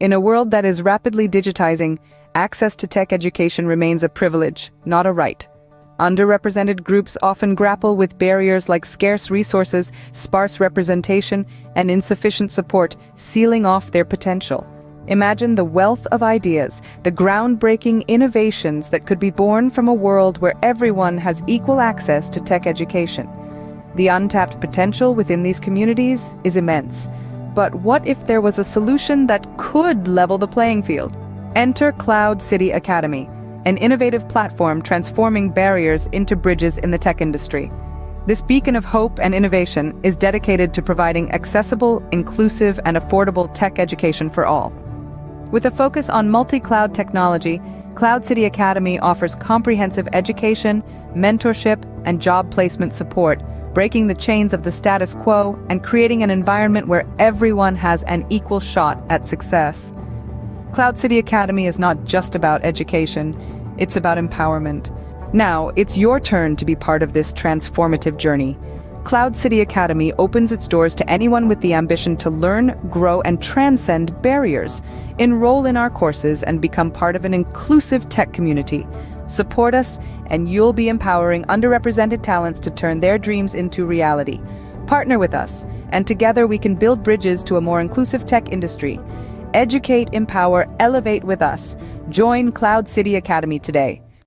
In a world that is rapidly digitizing, access to tech education remains a privilege, not a right. Underrepresented groups often grapple with barriers like scarce resources, sparse representation, and insufficient support, sealing off their potential. Imagine the wealth of ideas, the groundbreaking innovations that could be born from a world where everyone has equal access to tech education. The untapped potential within these communities is immense. But what if there was a solution that could level the playing field? Enter Cloud City Academy, an innovative platform transforming barriers into bridges in the tech industry. This beacon of hope and innovation is dedicated to providing accessible, inclusive, and affordable tech education for all. With a focus on multi-cloud technology, Cloud City Academy offers comprehensive education, mentorship, and job placement support, breaking the chains of the status quo and creating an environment where everyone has an equal shot at success. Cloud City Academy is not just about education, it's about empowerment. Now, it's your turn to be part of this transformative journey. Cloud City Academy opens its doors to anyone with the ambition to learn, grow, and transcend barriers. Enroll in our courses and become part of an inclusive tech community. Support us, and you'll be empowering underrepresented talents to turn their dreams into reality. Partner with us, and together we can build bridges to a more inclusive tech industry. Educate, empower, elevate with us. Join Cloud City Academy today.